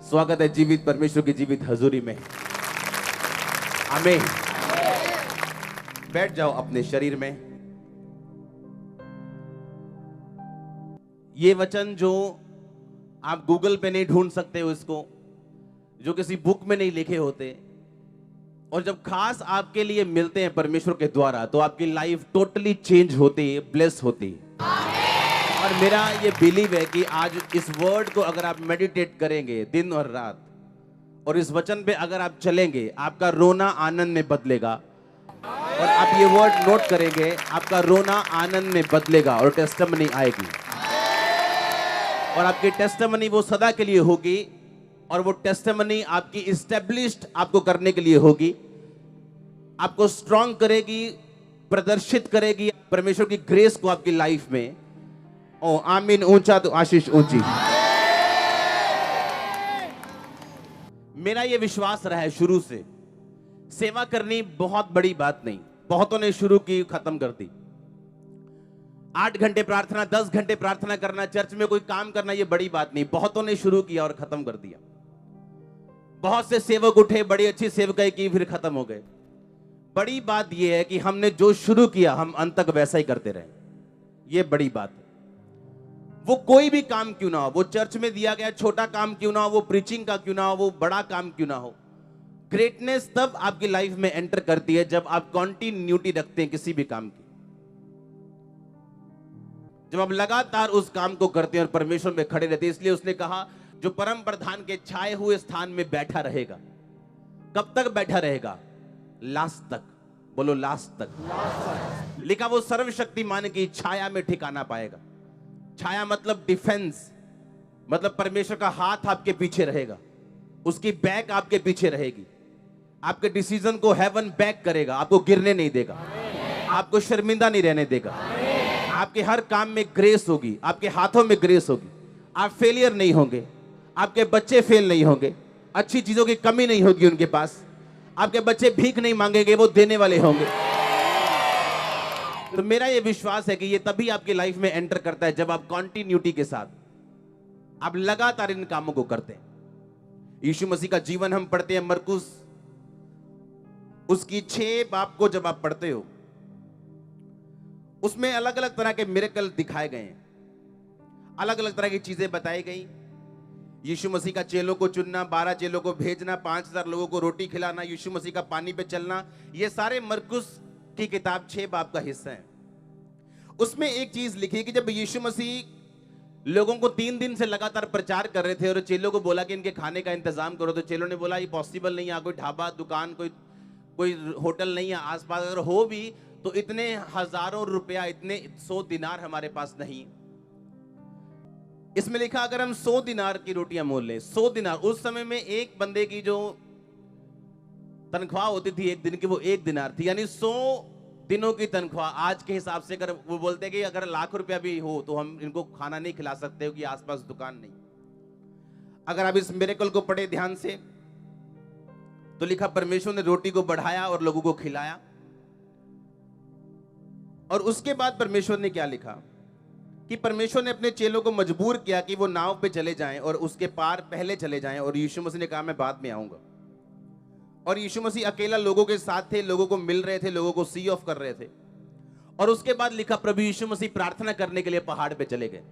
स्वागत है जीवित परमेश्वर की जीवित हजूरी में। आमीन। बैठ जाओ अपने शरीर में। ये वचन जो आप गूगल पे नहीं ढूंढ सकते हो, इसको जो किसी बुक में नहीं लिखे होते, और जब खास आपके लिए मिलते हैं परमेश्वर के द्वारा, तो आपकी लाइफ टोटली चेंज होती है, ब्लेस होती है। और मेरा ये बिलीव है कि आज इस वर्ड को अगर आप मेडिटेट करेंगे दिन और रात, और इस वचन पे अगर आप चलेंगे, आपका रोना आनंद में बदलेगा। और आप ये वर्ड नोट करेंगे, आपका रोना आनंद में बदलेगा और टेस्टिमनी आएगी। और आपकी टेस्टिमनी वो सदा के लिए होगी, और वो टेस्टिमनी आपकी इस्टेब्लिश्ड आपको करने के लिए होगी, आपको स्ट्रांग करेगी, प्रदर्शित करेगी परमेश्वर की ग्रेस को आपकी लाइफ में। ओ आमीन। ऊंचा तो आशीष ऊंची। मेरा ये विश्वास रहा है शुरू से, सेवा करनी बहुत बड़ी बात नहीं। बहुतों ने शुरू की, खत्म कर दी। 8 घंटे प्रार्थना, 10 घंटे प्रार्थना करना, चर्च में कोई काम करना, ये बड़ी बात नहीं। बहुतों ने शुरू किया और खत्म कर दिया। बहुत से सेवक उठे, बड़ी अच्छी सेवकाई की, फिर खत्म हो गए। बड़ी बात यह है कि हमने जो शुरू किया हम अंत तक वैसा ही करते रहे। ये बड़ी बात है। वो कोई भी काम क्यों ना हो, वो चर्च में दिया गया छोटा काम क्यों ना हो, वो प्रीचिंग का क्यों ना हो, वो बड़ा काम क्यों ना हो, ग्रेटनेस तब आपकी लाइफ में एंटर करती है जब आप कॉन्टिन्यूटी रखते हैं किसी भी काम की। जब आप लगातार उस काम को करते हैं और परमेश्वर में खड़े रहते हैं। इसलिए उसने कहा, जो परम प्रधान के छाए हुए स्थान में बैठा रहेगा। कब तक बैठा रहेगा? लास्ट तक। बोलो लास्ट तक। लिखा, वो सर्वशक्तिमान की छाया में ठिकाना पाएगा। छाया मतलब डिफेंस, मतलब परमेश्वर का हाथ आपके पीछे रहेगा, उसकी बैक आपके पीछे रहेगी, आपके डिसीजन को हेवन बैक करेगा, आपको गिरने नहीं देगा, आपको शर्मिंदा नहीं रहने देगा। आपके हर काम में ग्रेस होगी, आपके हाथों में ग्रेस होगी, आप फेलियर नहीं होंगे, आपके बच्चे फेल नहीं होंगे, अच्छी चीजों की कमी नहीं होगी उनके पास, आपके बच्चे भीख नहीं मांगेंगे, वो देने वाले होंगे। तो मेरा ये विश्वास है कि ये तभी आपकी लाइफ में एंटर करता है जब आप कॉन्टिन्यूटी के साथ आप लगातार इन कामों को करते हैं। यीशु मसीह का जीवन हम पढ़ते हैं मरकुस, उसकी 6 बाब को जब आप पढ़ते हो, उसमें अलग अलग तरह के मिरेकल दिखाए गए हैं, अलग अलग तरह की चीजें बताई गई। यीशु मसीह का चेलों को चुनना, 12 चेलों को भेजना, 5000 लोगों को रोटी खिलाना, यीशु मसीह का पानी पे चलना, ये सारे मरकुस की किताब 6 बाब का हिस्सा है। उसमें एक चीज लिखी कि जब यीशु मसीह लोगों को 3 दिन से लगातार प्रचार कर रहे थे और चेलों को बोला कि इनके खाने का इंतजाम करो, तो चेलों ने बोला ये पॉसिबल नहीं है, कोई ढाबा दुकान कोई होटल नहीं है आसपास, अगर हो भी तो इतने हजारों रुपया, इतने 100 दिनार हमारे पास नहीं। इसमें लिखा, अगर हम 100 दिनार की रोटियां मोल लें, 100 दिनार उस समय में एक बंदे की जो तनख्वाह होती थी एक दिन की, वो 1 दिनार थी, यानी 100 दिनों की तनख्वाह। आज के हिसाब से अगर वो बोलते कि अगर लाख रुपया भी हो तो हम इनको खाना नहीं खिला सकते हो कि आसपास दुकान नहीं। अगर आप इस मिरेकल को पढ़े ध्यान से तो लिखा, परमेश्वर ने रोटी को बढ़ाया और लोगों को खिलाया। और उसके बाद परमेश्वर ने क्या लिखा कि परमेश्वर ने अपने चेलों को मजबूर किया कि वो नाव पे चले जाएं और उसके पार पहले चले जाएं, और यीशु मसीह ने कहा मैं बाद में आऊंगा। और यीशु मसीह अकेला लोगों के साथ थे, लोगों को मिल रहे थे, लोगों को सी ऑफ कर रहे थे। और उसके बाद लिखा, प्रभु यीशु मसीह प्रार्थना करने के लिए पहाड़ पे चले गए।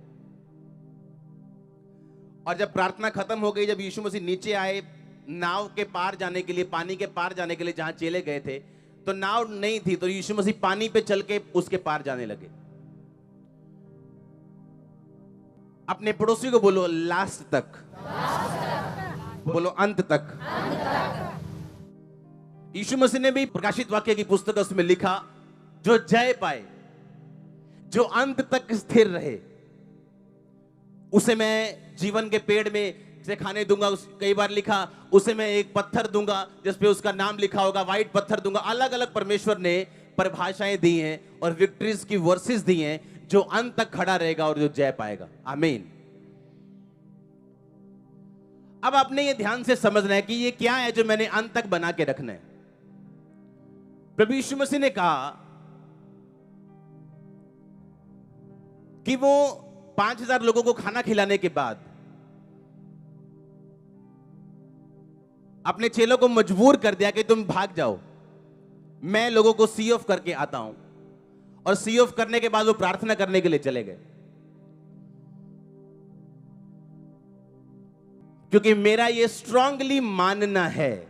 और जब प्रार्थना खत्म हो गई, जब यीशु मसीह नीचे आए नाव के पार जाने के लिए, पानी के पार जाने के लिए, जहां चेले गए थे, तो नाव नहीं थी, तो यीशु मसीह पानी पे चल के उसके पार जाने लगे। अपने पड़ोसी को बोलो लास्ट तक, बोलो अंत तक। यीशु मसीह ने भी प्रकाशित वाक्य की पुस्तक उसमें लिखा, जो जय पाए, जो अंत तक स्थिर रहे, उसे मैं जीवन के पेड़ में से खाने दूंगा। कई बार लिखा, उसे मैं एक पत्थर दूंगा जिसपे उसका नाम लिखा होगा, व्हाइट पत्थर दूंगा। अलग अलग परमेश्वर ने परिभाषाएं दी हैं और विक्ट्रीज की वर्सेस दी हैं, जो अंत तक खड़ा रहेगा और जो जय पाएगा। आमीन। अब आपने ये ध्यान से समझना है कि ये क्या है जो मैंने अंत तक बना के रखना है। प्रभु यीशु मसीह ने कहा कि वो 5000 लोगों को खाना खिलाने के बाद अपने चेलों को मजबूर कर दिया कि तुम भाग जाओ, मैं लोगों को सी ऑफ करके आता हूं। और सी ऑफ करने के बाद वो प्रार्थना करने के लिए चले गए। क्योंकि मेरा ये स्ट्रांगली मानना है,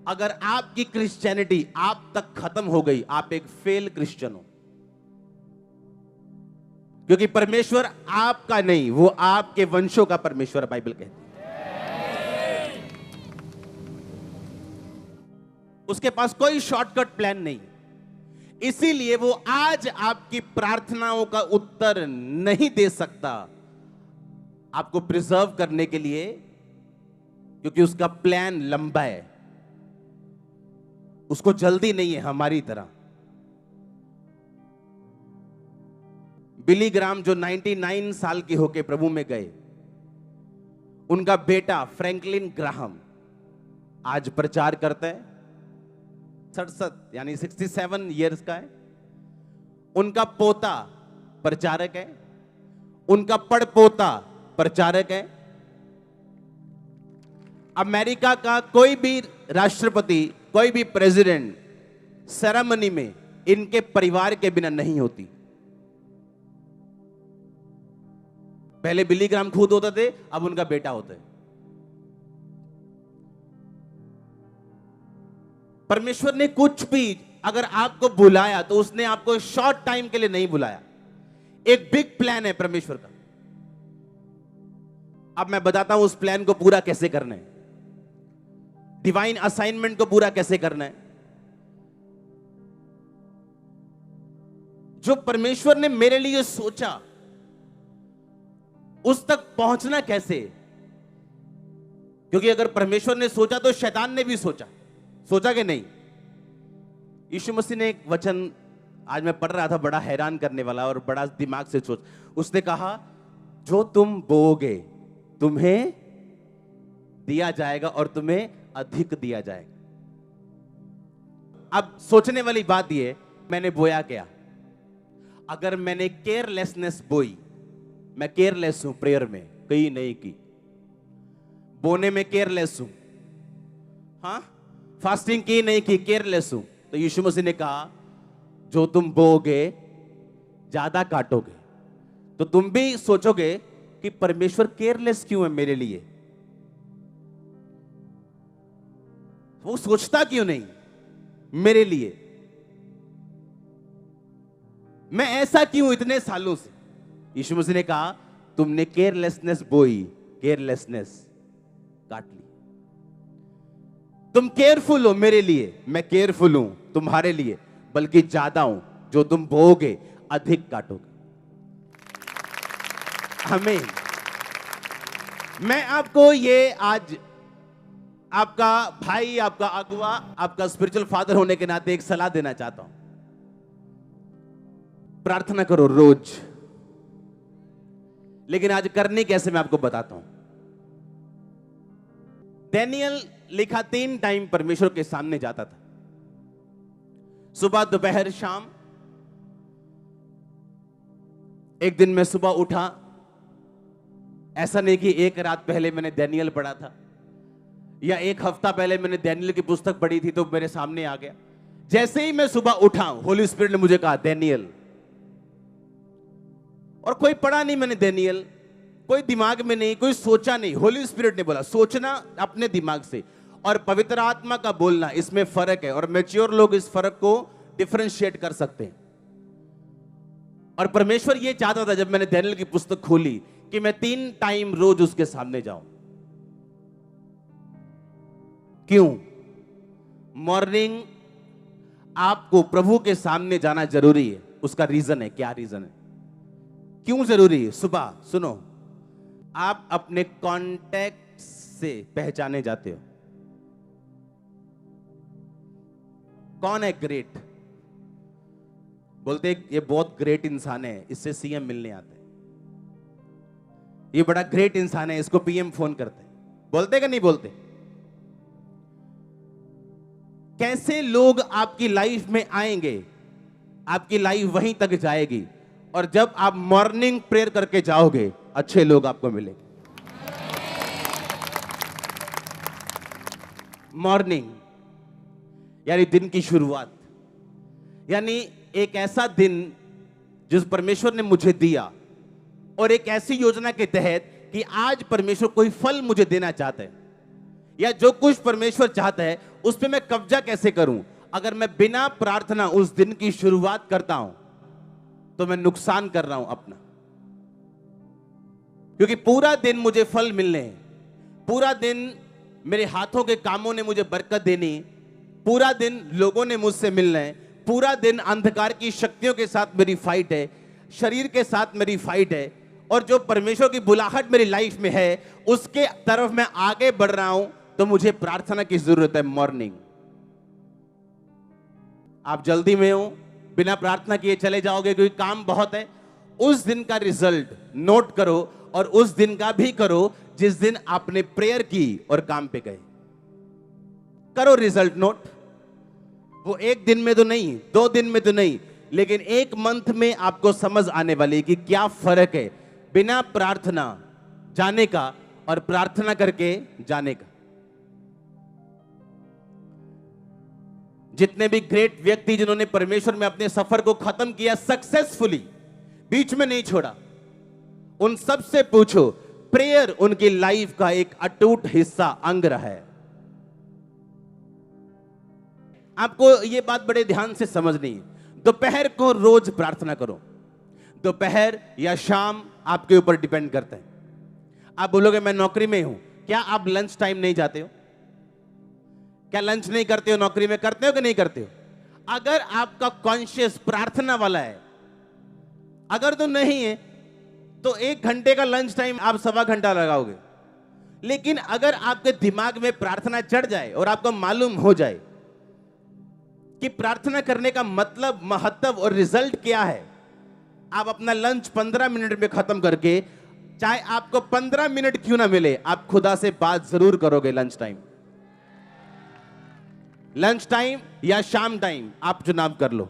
अगर आपकी क्रिश्चियनिटी आप तक खत्म हो गई, आप एक फेल क्रिश्चियन हो। क्योंकि परमेश्वर आपका नहीं, वो आपके वंशों का परमेश्वर, बाइबल कहती है। उसके पास कोई शॉर्टकट प्लान नहीं। इसीलिए वो आज आपकी प्रार्थनाओं का उत्तर नहीं दे सकता, आपको प्रिजर्व करने के लिए, क्योंकि उसका प्लान लंबा है। उसको जल्दी नहीं है हमारी तरह। बिली ग्राम जो 99 साल के होके प्रभु में गए, उनका बेटा फ्रैंकलिन ग्राहम आज प्रचार करता है। 67 यानी 67 इयर्स का है। उनका पोता प्रचारक है, उनका पड़पोता प्रचारक है। अमेरिका का कोई भी राष्ट्रपति, कोई भी प्रेसिडेंट सेरेमनी में इनके परिवार के बिना नहीं होती। पहले बिली ग्राम खुद होते थे, अब उनका बेटा होता है। परमेश्वर ने कुछ भी अगर आपको बुलाया तो उसने आपको शॉर्ट टाइम के लिए नहीं बुलाया। एक बिग प्लान है परमेश्वर का। अब मैं बताता हूं उस प्लान को पूरा कैसे करना है, डिवाइन असाइनमेंट को पूरा कैसे करना है। जो परमेश्वर ने मेरे लिए सोचा, उस तक पहुंचना कैसे? क्योंकि अगर परमेश्वर ने सोचा तो शैतान ने भी सोचा कि नहीं? यीशु मसीह ने एक वचन आज मैं पढ़ रहा था, बड़ा हैरान करने वाला और बड़ा दिमाग से सोच। उसने कहा, जो तुम बोओगे तुम्हें दिया जाएगा और तुम्हें अधिक दिया जाएगा। अब सोचने वाली बात यह, मैंने बोया क्या? अगर मैंने केयरलेसनेस बोई, मैं केयरलेस हूं प्रेयर में, कहीं नहीं की, बोने में केयरलेस हूं, हाँ, फास्टिंग की नहीं की, केयरलेस हूं, तो यीशु मसीह ने कहा, जो तुम बोओगे ज्यादा काटोगे। तो तुम भी सोचोगे कि परमेश्वर केयरलेस क्यों है मेरे लिए, वो सोचता क्यों नहीं मेरे लिए, मैं ऐसा क्यों इतने सालों से? यीशु मसीह ने कहा, तुमने केयरलेसनेस बोई, केयरलेसनेस काट ली। तुम केयरफुल हो मेरे लिए, मैं केयरफुल हूं तुम्हारे लिए, बल्कि ज्यादा हूं। जो तुम बोओगे अधिक काटोगे। आमीन। मैं आपको ये आज आपका भाई, आपका अगुआ, आपका स्पिरिचुअल फादर होने के नाते एक सलाह देना चाहता हूं। प्रार्थना करो रोज, लेकिन आज करनी कैसे मैं आपको बताता हूं। डैनियल लिखा 3 टाइम परमेश्वर के सामने जाता था, सुबह, दोपहर, शाम। एक दिन मैं सुबह उठा, ऐसा नहीं कि एक रात पहले मैंने डैनियल पढ़ा था या एक हफ्ता पहले मैंने डैनियल की पुस्तक पढ़ी थी तो मेरे सामने आ गया। जैसे ही मैं सुबह उठा, होली स्पिरिट ने मुझे कहा डैनियल, और कोई पढ़ा नहीं मैंने डैनियल, कोई दिमाग में नहीं, कोई सोचा नहीं। होली स्पिरिट ने बोला। सोचना अपने दिमाग से और पवित्र आत्मा का बोलना, इसमें फर्क है, और मैच्योर लोग इस फर्क को डिफरेंशिएट कर सकते हैं। और परमेश्वर ये चाहता था, जब मैंने डैनियल की पुस्तक खोली, कि मैं 3 टाइम रोज उसके सामने जाऊं। क्यों? मॉर्निंग आपको प्रभु के सामने जाना जरूरी है। उसका रीजन है। क्या रीजन है, क्यों जरूरी है? सुबह सुनो, आप अपने कॉन्टैक्ट से पहचाने जाते हो। कौन है ग्रेट? बोलते ये बहुत ग्रेट इंसान है, इससे सीएम मिलने आते हैं, ये बड़ा ग्रेट इंसान है, इसको पीएम फोन करते हैं। बोलते कि नहीं बोलते? कैसे लोग आपकी लाइफ में आएंगे, आपकी लाइफ वहीं तक जाएगी। और जब आप मॉर्निंग प्रेयर करके जाओगे, अच्छे लोग आपको मिलेंगे। मॉर्निंग यानी दिन की शुरुआत, यानी एक ऐसा दिन जिस परमेश्वर ने मुझे दिया, और एक ऐसी योजना के तहत कि आज परमेश्वर कोई फल मुझे देना चाहता है, या जो कुछ परमेश्वर चाहता है उस पे मैं कब्जा कैसे करूं। अगर मैं बिना प्रार्थना उस दिन की शुरुआत करता हूं तो मैं नुकसान कर रहा हूं अपना, क्योंकि पूरा दिन मुझे फल मिलने हैं, पूरा दिन मेरे हाथों के कामों ने मुझे बरकत देनी, पूरा दिन लोगों ने मुझसे मिलना है, पूरा दिन अंधकार की शक्तियों के साथ मेरी फाइट है, शरीर के साथ मेरी फाइट है, और जो परमेश्वर की बुलाहट मेरी लाइफ में है उसके तरफ मैं आगे बढ़ रहा हूं, तो मुझे प्रार्थना की जरूरत है। मॉर्निंग, आप जल्दी में हो, बिना प्रार्थना किए चले जाओगे क्योंकि काम बहुत है। उस दिन का रिजल्ट नोट करो, और उस दिन का भी करो जिस दिन आपने प्रेयर की और काम पे गए। करो रिजल्ट नोट, वो एक दिन में तो नहीं, 2 दिन में तो नहीं, लेकिन एक मंथ में आपको समझ आने वाली है कि क्या फर्क है बिना प्रार्थना जाने का और प्रार्थना करके जाने का। जितने भी ग्रेट व्यक्ति जिन्होंने परमेश्वर में अपने सफर को खत्म किया सक्सेसफुली, बीच में नहीं छोड़ा, उन सब से पूछो, प्रेयर उनकी लाइफ का एक अटूट हिस्सा, अंग रहा है। आपको यह बात बड़े ध्यान से समझनी है। दोपहर को रोज प्रार्थना करो, दोपहर या शाम आपके ऊपर डिपेंड करता है। आप बोलोगे मैं नौकरी में हूं, क्या आप लंच टाइम नहीं जाते हो? क्या लंच नहीं करते हो? नौकरी में करते हो कि नहीं करते हो? अगर आपका कॉन्शियस प्रार्थना वाला है, अगर तो नहीं है तो 1 घंटे का लंच टाइम आप 1.25 घंटा लगाओगे। लेकिन अगर आपके दिमाग में प्रार्थना चढ़ जाए और आपको मालूम हो जाए कि प्रार्थना करने का मतलब, महत्व और रिजल्ट क्या है, आप अपना लंच 15 मिनट में खत्म करके, चाहे आपको 15 मिनट क्यों ना मिले, आप खुदा से बात जरूर करोगे। लंच टाइम या शाम टाइम आप चुनाव कर लो,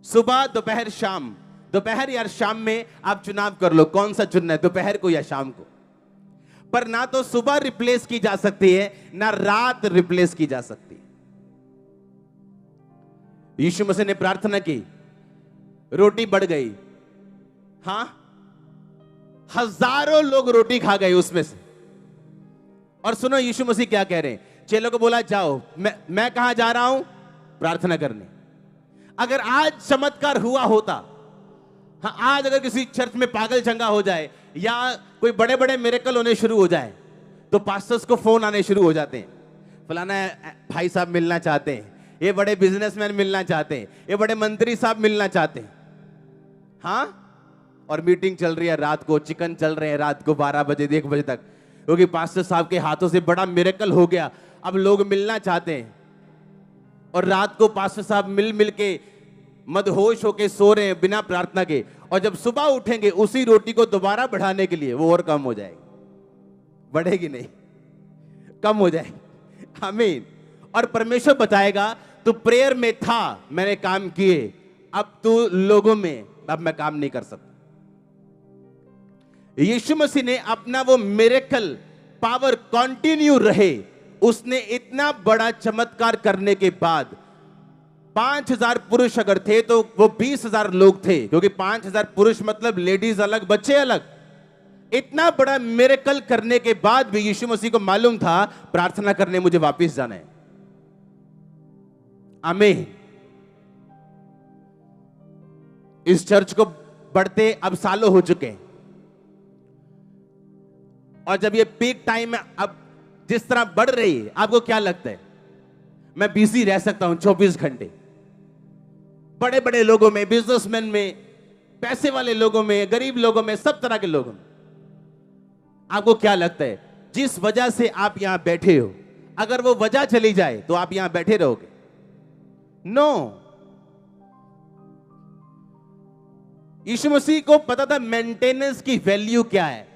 सुबह, दोपहर, शाम। दोपहर या शाम में आप चुनाव कर लो कौन सा चुनना है, दोपहर को या शाम को। पर ना तो सुबह रिप्लेस की जा सकती है, ना रात रिप्लेस की जा सकती। यीशु मसीह ने प्रार्थना की, रोटी बढ़ गई, हां, हजारों लोग रोटी खा गए उसमें से। और सुनो यीशु मसीह क्या कह रहे हैं, चेलों को बोला जाओ, मैं कहां जा रहा हूं? प्रार्थना करने। अगर आज चमत्कार हुआ होता, हाँ, आज अगर किसी चर्च में पागल चंगा हो जाए या कोई बड़े बड़े मिरेकल होने शुरू हो जाए, तो पास्टर्स को फोन आने शुरू हो जाते हैं, फलाना भाई साहब मिलना चाहते हैं, ये बड़े बिजनेसमैन मिलना चाहते हैं, ये बड़े मंत्री साहब मिलना चाहते हैं। हाँ, और मीटिंग चल रही है रात को, चिकन चल रहे हैं रात को 12 बजे 1 बजे तक, क्योंकि पास्टर साहब के हाथों से बड़ा मिरेकल हो गया, अब लोग मिलना चाहते हैं। और रात को पास्टर साहब मिल के मदहोश होके सो रहे हैं बिना प्रार्थना के, और जब सुबह उठेंगे उसी रोटी को दोबारा बढ़ाने के लिए वो और कम हो जाएगी, बढ़ेगी नहीं, कम हो जाएगी। आमीन। और परमेश्वर बताएगा तू प्रेयर में था, मैंने काम किए, अब तू लोगों में, अब मैं काम नहीं कर सकता। यीशु मसीह ने अपना वो मिरेकल पावर कंटिन्यू रहे, उसने इतना बड़ा चमत्कार करने के बाद 5000 पुरुष अगर थे तो वो 20,000 लोग थे, क्योंकि 5000 पुरुष मतलब लेडीज अलग, बच्चे अलग। इतना बड़ा मिरेकल करने के बाद भी यीशु मसीह को मालूम था प्रार्थना करने मुझे वापस जाना है। आमीन। इस चर्च को बढ़ते अब सालों हो चुके हैं, और जब ये पीक टाइम अब जिस तरह बढ़ रही है, आपको क्या लगता है मैं बिजी रह सकता हूं 24 घंटे? बड़े बड़े लोगों में, बिजनेसमैन में, पैसे वाले लोगों में, गरीब लोगों में, सब तरह के लोगों में। आपको क्या लगता है जिस वजह से आप यहां बैठे हो, अगर वो वजह चली जाए तो आप यहां बैठे रहोगे? नो। यीशु मसीह को पता था मेंटेनेंस की वैल्यू क्या है,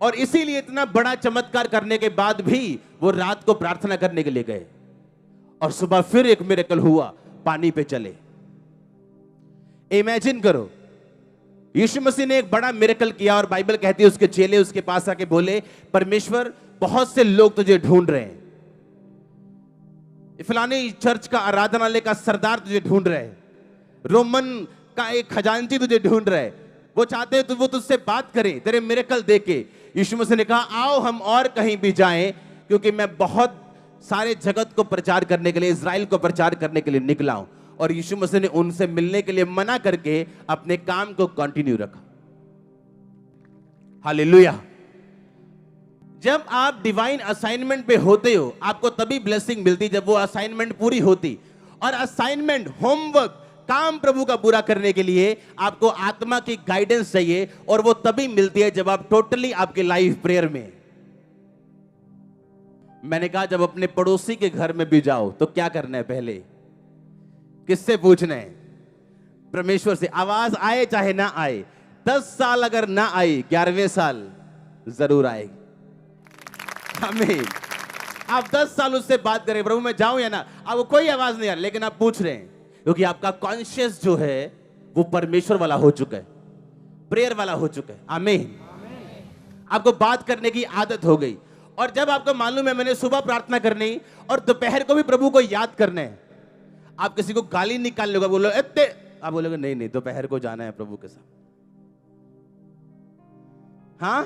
और इसीलिए इतना बड़ा चमत्कार करने के बाद भी वो रात को प्रार्थना करने के लिए गए, और सुबह फिर एक मिरेकल हुआ, पानी पे चले। इमेजिन करो, यीशु मसीह ने एक बड़ा मिरेकल किया, और बाइबल कहती है उसके चेले उसके पास आके बोले, परमेश्वर बहुत से लोग तुझे ढूंढ रहे हैं, फलानी चर्च का आराधनालय का सरदार तुझे ढूंढ रहे हैं, रोमन का एक खजांची तुझे ढूंढ रहे हैं, वो चाहते हैं तो वो तुझसे बात करें, तेरे मिरेकल देके। यीशु मसीह ने कहा आओ हम और कहीं भी जाएं, क्योंकि मैं बहुत सारे जगत को प्रचार करने के लिए, इज़राइल को प्रचार करने के लिए निकला हूं। और यीशु मसीह ने उनसे मिलने के लिए मना करके अपने काम को कंटिन्यू रखा। हालेलुया। जब आप डिवाइन असाइनमेंट पे होते हो, आपको तभी ब्लेसिंग मिलती जब वो असाइनमेंट पूरी होती। और असाइनमेंट, होमवर्क, काम प्रभु का पूरा करने के लिए आपको आत्मा की गाइडेंस चाहिए, और वो तभी मिलती है जब आप टोटली आपकी लाइफ प्रेयर में। मैंने कहा जब अपने पड़ोसी के घर में भी जाओ तो क्या करना है, पहले किससे पूछना है? परमेश्वर से। आवाज आए चाहे ना आए, 10 साल अगर ना आई, 11वें साल जरूर आएगी। आमीन। आप 10 साल उससे बात करें, प्रभु मैं जाऊं या ना, आपको कोई आवाज नहीं आ रही, लेकिन आप पूछ रहे हैं, क्योंकि आपका कॉन्शियस जो है वो परमेश्वर वाला हो चुका है, प्रेयर वाला हो चुका है। आमीन। आपको बात करने की आदत हो गई। और जब आपको मालूम है मैंने सुबह प्रार्थना करनी और दोपहर को भी प्रभु को याद करना है, आप किसी को गाली निकाल लोगे, बोलो इतने, आप बोलोगे नहीं नहीं दोपहर को जाना है प्रभु के साथ। हाँ,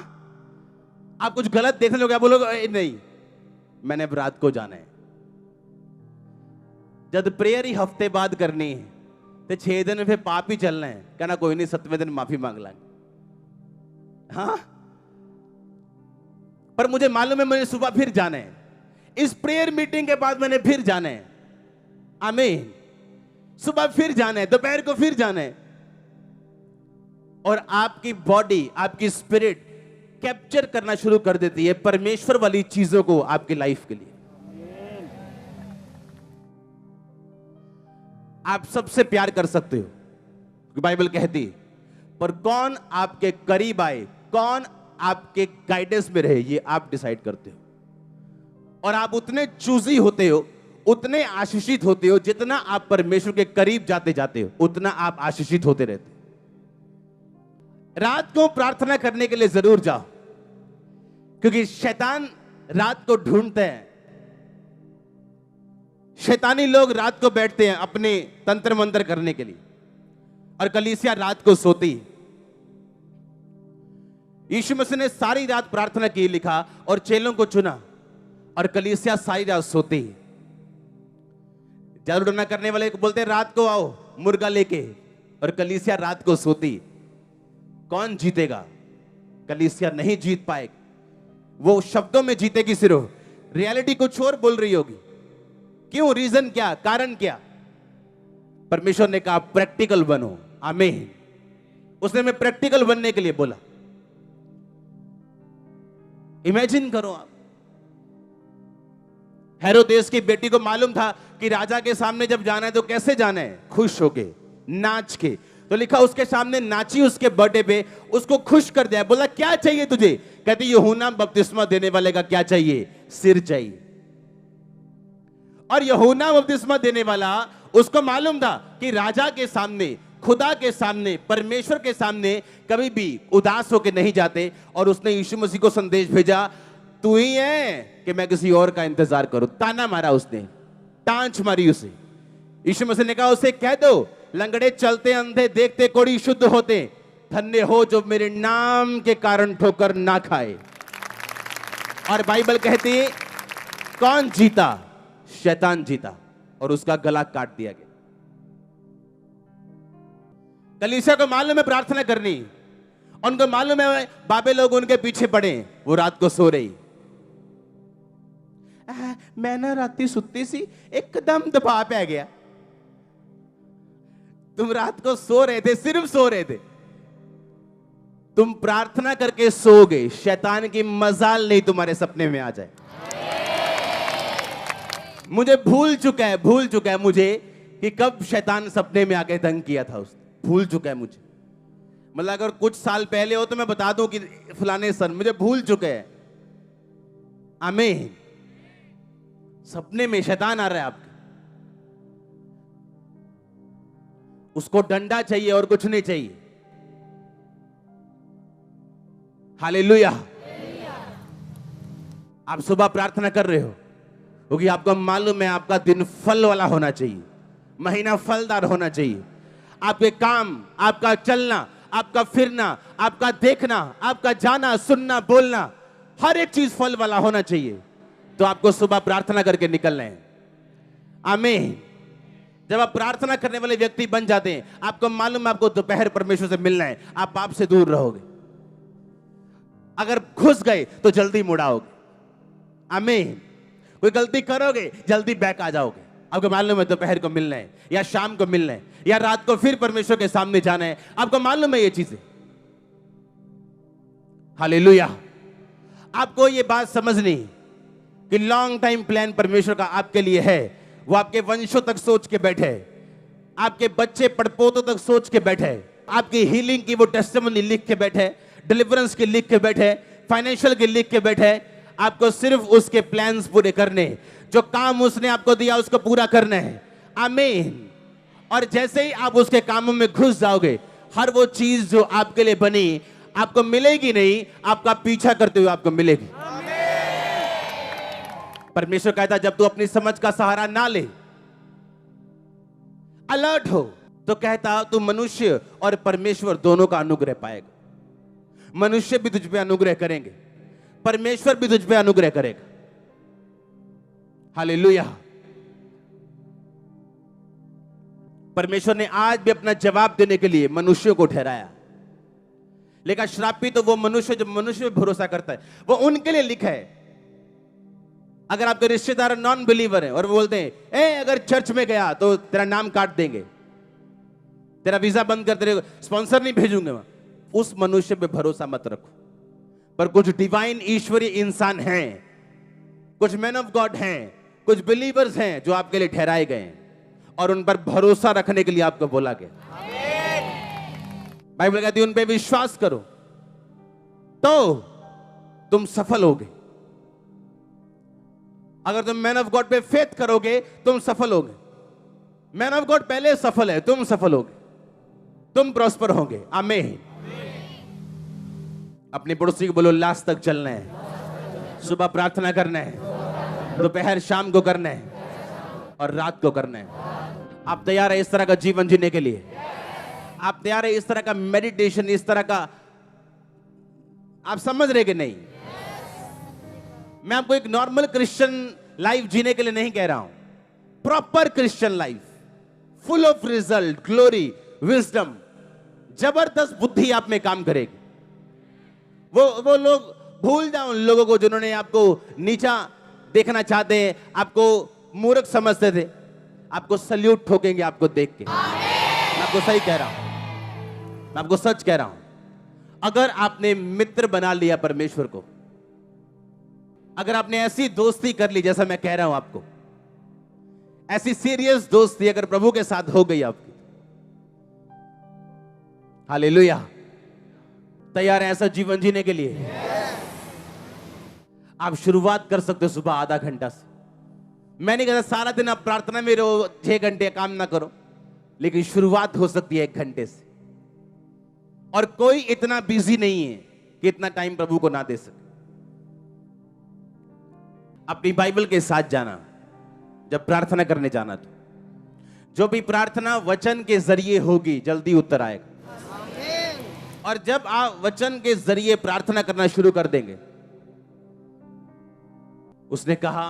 आप कुछ गलत देखने लोगे, आप बोलोगे नहीं मैंने अब रात को जाना है। जब प्रेयर ही हफ्ते बाद करनी है तो 6 दिन में फिर पाप ही चलना है, कहना कोई नहीं 7वें दिन माफी मांग लेंगे। हाँ, पर मुझे मालूम है मुझे सुबह फिर जाना है, इस प्रेयर मीटिंग के बाद मैंने फिर जाना है। आमीन। सुबह फिर जाना है, दोपहर को फिर जाना है। और आपकी बॉडी, आपकी स्पिरिट कैप्चर करना शुरू कर देती है परमेश्वर वाली चीजों को आपकी लाइफ के लिए। आप सबसे प्यार कर सकते हो, बाइबल कहती है, पर कौन आपके करीब आए, कौन आपके गाइडेंस में रहे, ये आप डिसाइड करते हो। और आप उतने चूजी होते हो, उतने आशीषित होते हो, जितना आप परमेश्वर के करीब जाते जाते हो उतना आप आशीषित होते रहते हो। रात को प्रार्थना करने के लिए जरूर जाओ, क्योंकि शैतान रात को ढूंढते हैं। शैतानी लोग रात को बैठते हैं अपने तंत्र मंत्र करने के लिए, और कलीसिया रात को सोती है। यीशु मसीह ने सारी रात प्रार्थना की, लिखा, और चेलों को चुना, और कलीसिया सारी रात सोती है। जादू टोना करने वाले को बोलते हैं रात को आओ मुर्गा लेके, और कलीसिया रात को सोती। कौन जीतेगा? कलीसिया नहीं जीत पाएगी। वो शब्दों में जीतेगी सिर्फ, रियलिटी कुछ और बोल रही होगी। क्यों? रीजन क्या, कारण क्या? परमेश्वर ने कहा प्रैक्टिकल बनो। आमीन। उसने मैं प्रैक्टिकल बनने के लिए बोला। इमेजिन करो आप, हेरोदेस की बेटी को मालूम था कि राजा के सामने जब जाना है तो कैसे जाना है, खुश होके, नाच के। तो लिखा उसके सामने नाची, उसके बर्थडे पे उसको खुश कर दिया। बोला क्या चाहिए तुझे? कहती यूहन्ना बपतिस्मा देने वाले का क्या चाहिए? सिर चाहिए। और यूहन्ना बपतिस्मा देने वाला, उसको मालूम था कि राजा के सामने, खुदा के सामने, परमेश्वर के सामने कभी भी उदास होकर नहीं जाते। और उसने यीशु मसीह को संदेश भेजा, तू ही है कि मैं किसी और का इंतजार करूं। ताना मारा उसने, टांच मारी उसे। यीशु मसीह ने कहा उसे कह दो, लंगड़े चलते, अंधे देखते, कोढ़ी शुद्ध होते, धन्य हो जो मेरे नाम के कारण ठोकर ना खाए। और बाइबल कहती है कौन जीता? शैतान जीता, और उसका गला काट दिया गया। कलीसिया को मालूम है प्रार्थना करनी, उनको मालूम है बाबे लोग उनके पीछे पड़े, वो रात को सो रही। मैं ना राती सुत्ती सी, एकदम दबा पै गया। तुम रात को सो रहे थे, सिर्फ सो रहे थे, तुम प्रार्थना करके सो गए। शैतान की मजाल नहीं तुम्हारे सपने में आ जाए। मुझे भूल चुका है मुझे कि कब शैतान सपने में आके तंग किया था उसने, भूल चुका है मुझे। मतलब अगर कुछ साल पहले हो तो मैं बता दूं कि फलाने सन, मुझे भूल चुके हैं। आमीन। सपने में शैतान आ रहा है आपके, उसको डंडा चाहिए और कुछ नहीं चाहिए। हालेलुया। आप सुबह प्रार्थना कर रहे हो, क्योंकि आपको मालूम है आपका दिन फल वाला होना चाहिए, महीना फलदार होना चाहिए। आपके काम, आपका चलना, आपका फिरना, आपका देखना, आपका जाना, सुनना, बोलना, हर एक चीज फल वाला होना चाहिए। तो आपको सुबह प्रार्थना करके निकलना है। आमीन। जब आप प्रार्थना करने वाले व्यक्ति बन जाते हैं, आपको मालूम है आपको दोपहर परमेश्वर से मिलना है, आप पाप से दूर रहोगे। अगर घुस गए तो जल्दी मुड़ाओगे। आमीन। कोई गलती करोगे जल्दी बैक आ जाओगे। आपको मालूम है दोपहर को मिलना है, या शाम को मिलना है, या रात को फिर परमेश्वर के सामने जाना है। आपको मालूम है ये चीजें। हालेलुया। आपको ये बात समझनी कि लॉन्ग टाइम प्लान परमेश्वर का आपके लिए है। वो आपके वंशों तक सोच के बैठे, आपके बच्चे पड़पोतों तक सोच के बैठे, आपकी हीलिंग की वो टेस्टिमनी लिख के बैठे, डिलीवरेंस की लिख के बैठे, फाइनेंशियल की लिख के बैठे। आपको सिर्फ उसके प्लान्स पूरे करने, जो काम उसने आपको दिया उसको पूरा करना है। आमीन। और जैसे ही आप उसके कामों में घुस जाओगे, हर वो चीज जो आपके लिए बनी आपको मिलेगी नहीं, आपका पीछा करते हुए आपको मिलेगी। परमेश्वर कहता जब तू अपनी समझ का सहारा ना ले, अलर्ट हो, तो कहता तू मनुष्य और परमेश्वर दोनों का अनुग्रह पाएगा। मनुष्य भी तुझ पे अनुग्रह करेंगे, परमेश्वर भी तुझ पे अनुग्रह करेगा। हालेलुया। परमेश्वर ने आज भी अपना जवाब देने के लिए मनुष्यों को ठहराया। लेकिन श्रापित तो वो मनुष्य जो मनुष्य पे भरोसा करता है, वो उनके लिए लिखा है। अगर आपके रिश्तेदार नॉन बिलीवर हैं और वो बोलते हैं ए अगर चर्च में गया तो तेरा नाम काट देंगे, तेरा वीजा बंद कर, तेरे स्पॉन्सर नहीं भेजूंगे, उस मनुष्य पे भरोसा मत रखो। पर कुछ डिवाइन ईश्वरीय इंसान हैं, कुछ मैन ऑफ गॉड हैं, कुछ बिलीवर्स हैं जो आपके लिए ठहराए गए हैं और उन पर भरोसा रखने के लिए आपको बोला गया। बाइबल कहती है उन पे विश्वास करो तो तुम सफल होगे। अगर तुम मैन ऑफ गॉड पे फेथ करोगे तुम सफल होगे। मैन ऑफ गॉड पहले सफल है, तुम सफल होगे, तुम प्रॉस्पर होंगे। आमीन। अपने पड़ोसी को बोलो लास्ट तक चलना है, सुबह प्रार्थना करना है, दोपहर शाम को करना है और रात को करना है। आप तैयार है इस तरह का जीवन जीने के लिए? आप तैयार है इस तरह का मेडिटेशन, इस तरह का? आप समझ रहे कि नहीं? मैं आपको एक नॉर्मल क्रिश्चियन लाइफ जीने के लिए नहीं कह रहा हूं, proper Christian life, full of result, glory, wisdom, जबरदस्त बुद्धि आप में काम करेगी। वो लोग भूल जाओ उन लोगों को जिन्होंने आपको नीचा देखना चाहते हैं, आपको मूर्ख समझते थे, आपको सल्यूट ठोकेंगे आपको देख के। मैं आपको सही कह रहा हूं, मैं आपको सच कह रहा हूं। अगर आपने मित्र बना लिया परमेश्वर को, अगर आपने ऐसी दोस्ती कर ली जैसा मैं कह रहा हूं आपको, ऐसी सीरियस दोस्ती अगर प्रभु के साथ हो गई आपकी, हालेलुया। तैयार है ऐसा जीवन जीने के लिए? आप शुरुआत कर सकते हो सुबह आधा घंटा से। मैं नहीं कहता सारा दिन आप प्रार्थना में रहो, 6 घंटे काम ना करो, लेकिन शुरुआत हो सकती है 1 घंटे से। और कोई इतना बिजी नहीं है कि इतना टाइम प्रभु को ना दे सके। अपनी बाइबल के साथ जाना, जब प्रार्थना करने जाना तो जो भी प्रार्थना वचन के जरिए होगी जल्दी उत्तर आएगा। और जब आप वचन के जरिए प्रार्थना करना शुरू कर देंगे, उसने कहा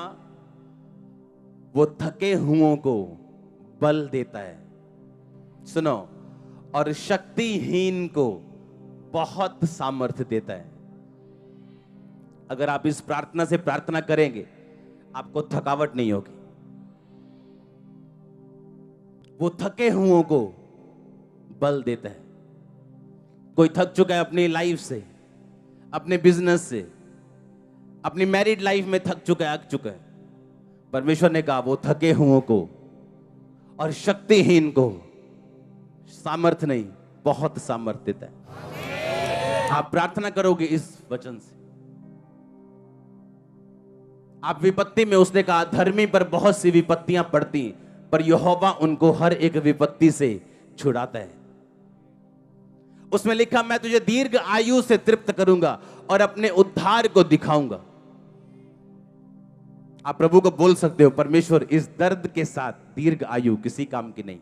वो थके हुओं को बल देता है, सुनो, और शक्तिहीन को बहुत सामर्थ्य देता है। अगर आप इस प्रार्थना से प्रार्थना करेंगे आपको थकावट नहीं होगी। वो थके हुओं को बल देता है। कोई थक चुका है अपनी लाइफ से, अपने बिजनेस से, अपनी मैरिड लाइफ में थक चुका है, अक चुका है, परमेश्वर ने कहा वो थके हुओं को और शक्तिहीन को सामर्थ्य नहीं, बहुत सामर्थ्य देता है। आप प्रार्थना करोगे इस वचन से, आप विपत्ति में, उसने कहा धर्मी पर बहुत सी विपत्तियां पड़ती पर यहोवा उनको हर एक विपत्ति से छुड़ाता है। उसमें लिखा मैं तुझे दीर्घ आयु से तृप्त करूंगा और अपने उद्धार को दिखाऊंगा। आप प्रभु को बोल सकते हो, परमेश्वर इस दर्द के साथ दीर्घ आयु किसी काम की नहीं,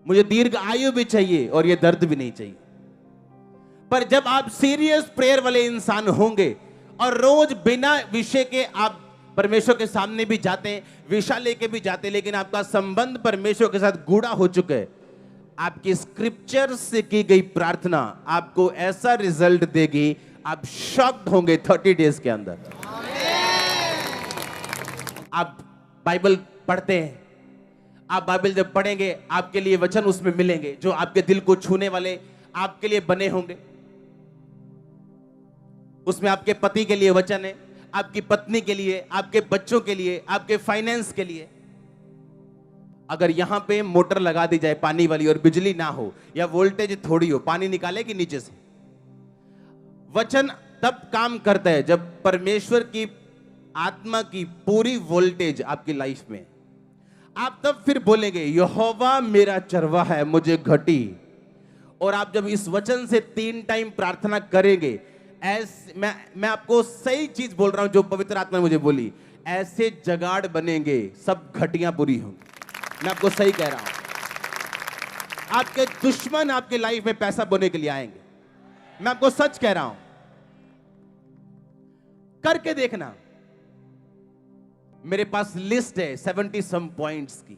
मुझे दीर्घ आयु भी चाहिए और ये दर्द भी नहीं चाहिए। पर जब आप सीरियस प्रेयर वाले इंसान होंगे और रोज बिना विषय के आप परमेश्वर के सामने भी जाते हैं, विषय लेके भी जाते हैं, लेकिन आपका संबंध परमेश्वर के साथ गूढ़ा हो चुका है, आपकी स्क्रिप्चर से की गई प्रार्थना आपको ऐसा रिजल्ट देगी, आप शॉक्ड होंगे 30 डेज के अंदर। आप बाइबल पढ़ते हैं, आप बाइबल जब पढ़ेंगे आपके लिए वचन उसमें मिलेंगे जो आपके दिल को छूने वाले आपके लिए बने होंगे। उसमें आपके पति के लिए वचन है, आपकी पत्नी के लिए, आपके बच्चों के लिए, आपके फाइनेंस के लिए। अगर यहां पे मोटर लगा दी जाए पानी वाली और बिजली ना हो या वोल्टेज थोड़ी हो, पानी निकालेगी नीचे से। वचन तब काम करता है जब परमेश्वर की आत्मा की पूरी वोल्टेज आपकी लाइफ में, आप तब फिर बोलेंगे यहोवा मेरा चरवा है, मुझे घटी। और आप जब इस वचन से 3 टाइम प्रार्थना करेंगे, ऐसे मैं आपको सही चीज बोल रहा हूं जो पवित्र आत्मा ने मुझे बोली, ऐसे जगाड़ बनेंगे, सब घटियां बुरी होंगी। मैं आपको सही कह रहा हूं। आपके दुश्मन आपके लाइफ में पैसा बोने के लिए आएंगे, मैं आपको सच कह रहा हूं, करके देखना। मेरे पास लिस्ट है 70 सम पॉइंट्स की,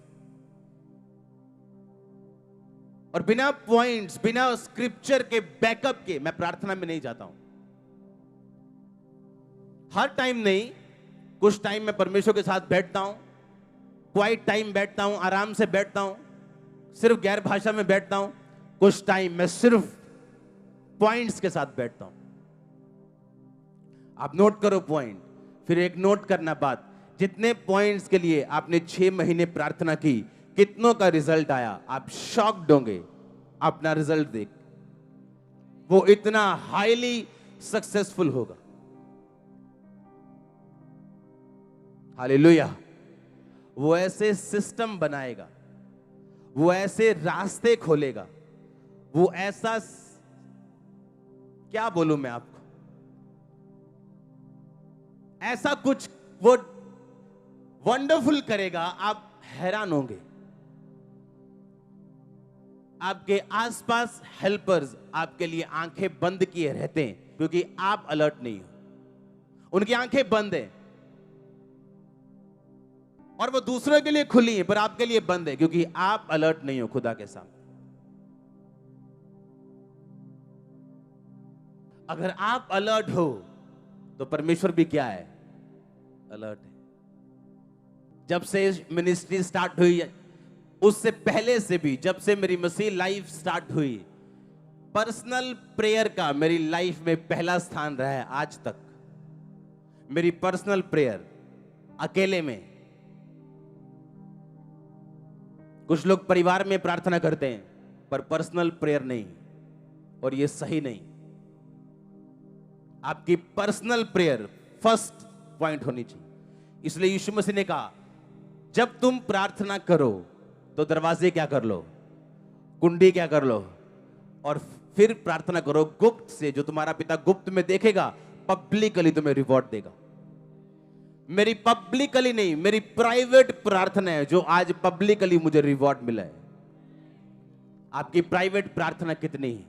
और बिना पॉइंट्स, बिना स्क्रिप्चर के बैकअप के मैं प्रार्थना में नहीं जाता हूं। हर टाइम नहीं, कुछ टाइम मैं परमेश्वर के साथ बैठता हूं, क्वाइट टाइम बैठता हूं, आराम से बैठता हूं, सिर्फ गैर भाषा में बैठता हूं। कुछ टाइम मैं सिर्फ पॉइंट्स के साथ बैठता हूं। आप नोट करो पॉइंट, फिर एक नोट करना बात, जितने पॉइंट्स के लिए आपने 6 महीने प्रार्थना की, कितनों का रिजल्ट आया, आप शॉक्ड होंगे अपना रिजल्ट देख। वो इतना हाईली सक्सेसफुल होगा। हालेलुया। वो ऐसे सिस्टम बनाएगा, वो ऐसे रास्ते खोलेगा, वो ऐसा, क्या बोलूं मैं आपको, ऐसा कुछ वो वंडरफुल करेगा, आप हैरान होंगे। आपके आसपास हेल्पर्स आपके लिए आंखें बंद किए रहते हैं क्योंकि आप अलर्ट नहीं हो। उनकी आंखें बंद है और वो दूसरों के लिए खुली है, पर आपके लिए बंद है क्योंकि आप अलर्ट नहीं हो खुदा के साथ। अगर आप अलर्ट हो तो परमेश्वर भी क्या है, अलर्ट है। जब से मिनिस्ट्री स्टार्ट हुई, उससे पहले से भी, जब से मेरी मसीह लाइफ स्टार्ट हुई, पर्सनल प्रेयर का मेरी लाइफ में पहला स्थान रहा है आज तक। मेरी पर्सनल प्रेयर अकेले में। कुछ लोग परिवार में प्रार्थना करते हैं पर पर्सनल प्रेयर नहीं, और ये सही नहीं। आपकी पर्सनल प्रेयर फर्स्ट पॉइंट होनी चाहिए। इसलिए यीशु मसीह ने कहा, जब तुम प्रार्थना करो तो दरवाजे क्या कर लो, कुंडी क्या कर लो, और फिर प्रार्थना करो गुप्त से, जो तुम्हारा पिता गुप्त में देखेगा पब्लिकली तुम्हें रिवॉर्ड देगा। मेरी पब्लिकली नहीं, मेरी प्राइवेट प्रार्थना है जो आज पब्लिकली मुझे रिवॉर्ड मिला है। आपकी प्राइवेट प्रार्थना कितनी है?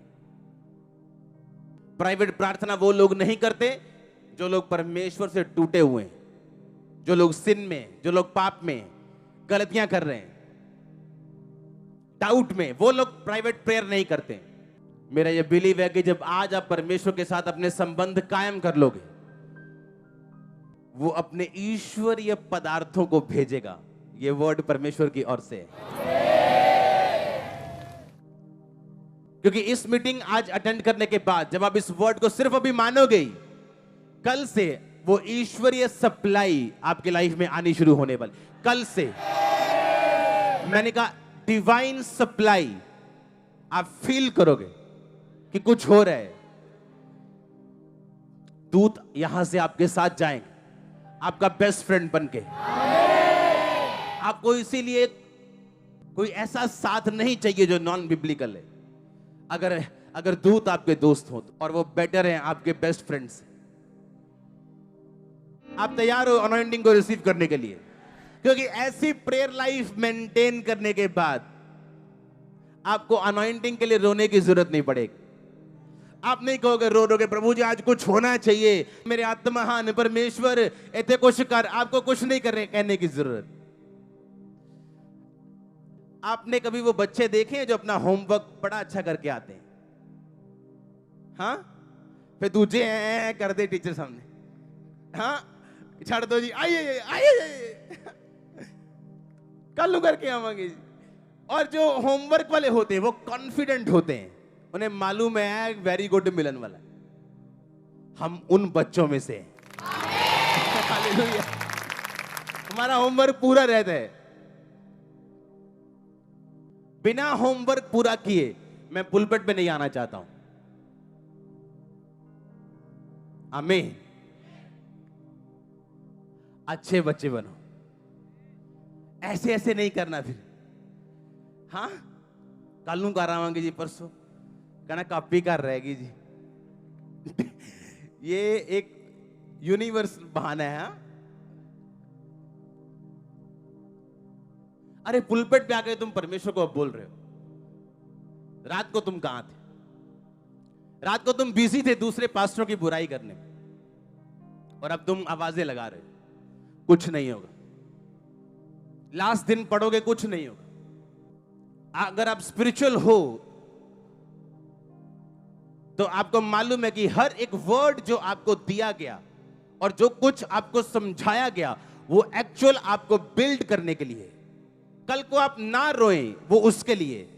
प्राइवेट प्रार्थना वो लोग नहीं करते जो लोग परमेश्वर से टूटे हुए हैं, जो लोग सिन में, जो लोग पाप में गलतियां कर रहे हैं, डाउट में, वो लोग प्राइवेट प्रेयर नहीं करते। मेरा ये बिलीव है कि जब आज आप परमेश्वर के साथ अपने संबंध कायम कर लोगे, वो अपने ईश्वरीय पदार्थों को भेजेगा। ये वर्ड परमेश्वर की ओर से है। क्योंकि इस मीटिंग आज अटेंड करने के बाद जब आप इस वर्ड को सिर्फ अभी मानोगे, कल से वो ईश्वरीय सप्लाई आपकी लाइफ में आनी शुरू होने वाली। कल से मैंने कहा डिवाइन सप्लाई आप फील करोगे कि कुछ हो रहा है। दूत यहां से आपके साथ जाएंगे, आपका बेस्ट फ्रेंड बनके। आपको इसीलिए कोई ऐसा साथ नहीं चाहिए जो नॉन बिब्लिकल है। अगर दूत आपके दोस्त हो और वो बेटर हैं आपके बेस्ट फ्रेंड से। आप तैयार हो अनॉइंटिंग को रिसीव करने के लिए? क्योंकि ऐसी प्रेयर लाइफ मेंटेन करने के बाद आपको अनॉइंटिंग के लिए रोने की जरूरत नहीं पड़ेगी। आप नहीं कहोगे रो रोगे, प्रभु जी आज कुछ होना चाहिए, मेरे आत्महान परमेश्वर ऐसे कुछ कर। आपको कुछ नहीं करने कहने की जरूरत। आपने कभी वो बच्चे देखे हैं जो अपना होमवर्क बड़ा अच्छा करके आते हैं? हाँ, फिर तुझे कर दे टीचर सामने, हाँ छाड़ दो जी, आइए आइए कल करके आवांगे जी। और जो होमवर्क वाले होते हैं वो कॉन्फिडेंट होते हैं, उन्हें मालूम है वेरी गुड मिलन वाला। हम उन बच्चों में से हालेलुया। हमारा होमवर्क पूरा रहता है। बिना होमवर्क पूरा किए मैं पुलपिट पे नहीं आना चाहता हूं। आमीन। अच्छे बच्चे बनो, ऐसे ऐसे नहीं करना फिर। हाँ, कल कर आवांगे जी, परसों कहना कॉपी कर रहेगी जी ये एक यूनिवर्स बहाना है। हाँ? अरे पुलपिट पे आके तुम परमेश्वर को अब बोल रहे हो। रात को तुम कहां थे? रात को तुम बिजी थे दूसरे पास्टरों की बुराई करने में, और अब तुम आवाजें लगा रहे हो। कुछ नहीं होगा। लास्ट दिन पढ़ोगे, कुछ नहीं होगा। अगर आप स्पिरिचुअल हो तो आपको मालूम है कि हर एक वर्ड जो आपको दिया गया और जो कुछ आपको समझाया गया वो एक्चुअल आपको बिल्ड करने के लिए। कल को आप ना रोएं, वो उसके लिए।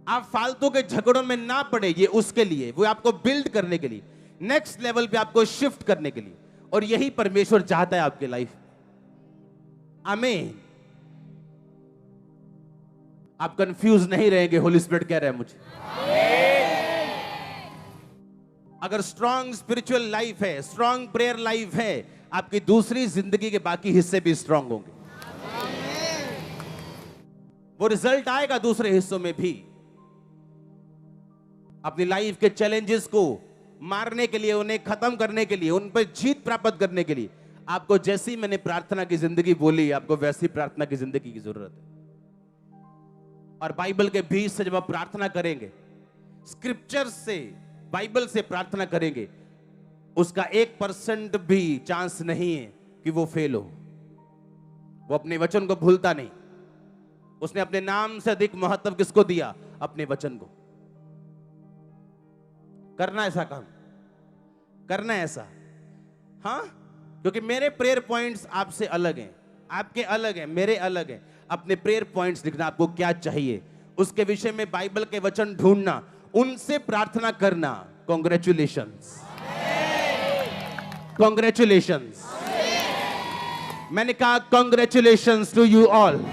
आप फालतू के झगड़ों में ना पड़े, ये उसके लिए। वो आपको बिल्ड करने के लिए, नेक्स्ट लेवल पे आपको शिफ्ट करने के लिए। और यही परमेश्वर चाहता है आपके लाइफ। आमीन। आप कंफ्यूज नहीं रहेंगे, होली स्पिरिट कह रहा है मुझे। अगर स्ट्रॉन्ग स्पिरिचुअल लाइफ है, स्ट्रॉन्ग प्रेयर लाइफ है, आपकी दूसरी जिंदगी के बाकी हिस्से भी स्ट्रॉन्ग होंगे। वो रिजल्ट आएगा दूसरे हिस्सों में भी। अपनी लाइफ के चैलेंजेस को मारने के लिए, उन्हें खत्म करने के लिए, उन पर जीत प्राप्त करने के लिए आपको जैसी मैंने प्रार्थना की जिंदगी बोली, आपको वैसी प्रार्थना की जिंदगी की जरूरत है। और बाइबल के बीच से जब आप प्रार्थना करेंगे, स्क्रिप्चर से, बाइबल से प्रार्थना करेंगे, उसका 1% भी चांस नहीं है कि वो फेल हो। वो अपने वचन को भूलता नहीं। उसने अपने नाम से अधिक महत्व किसको दिया? अपने वचन को। करना ऐसा काम, करना ऐसा। हाँ, क्योंकि मेरे प्रेयर पॉइंट्स आपसे अलग हैं, आपके अलग हैं, मेरे अलग हैं। अपने प्रेयर पॉइंट्स लिखना, आपको क्या चाहिए उसके विषय में बाइबल के वचन ढूंढना, उनसे प्रार्थना करना। Congratulations, congratulations. मैंने कहा कॉन्ग्रेचुलेशंस टू यू ऑल।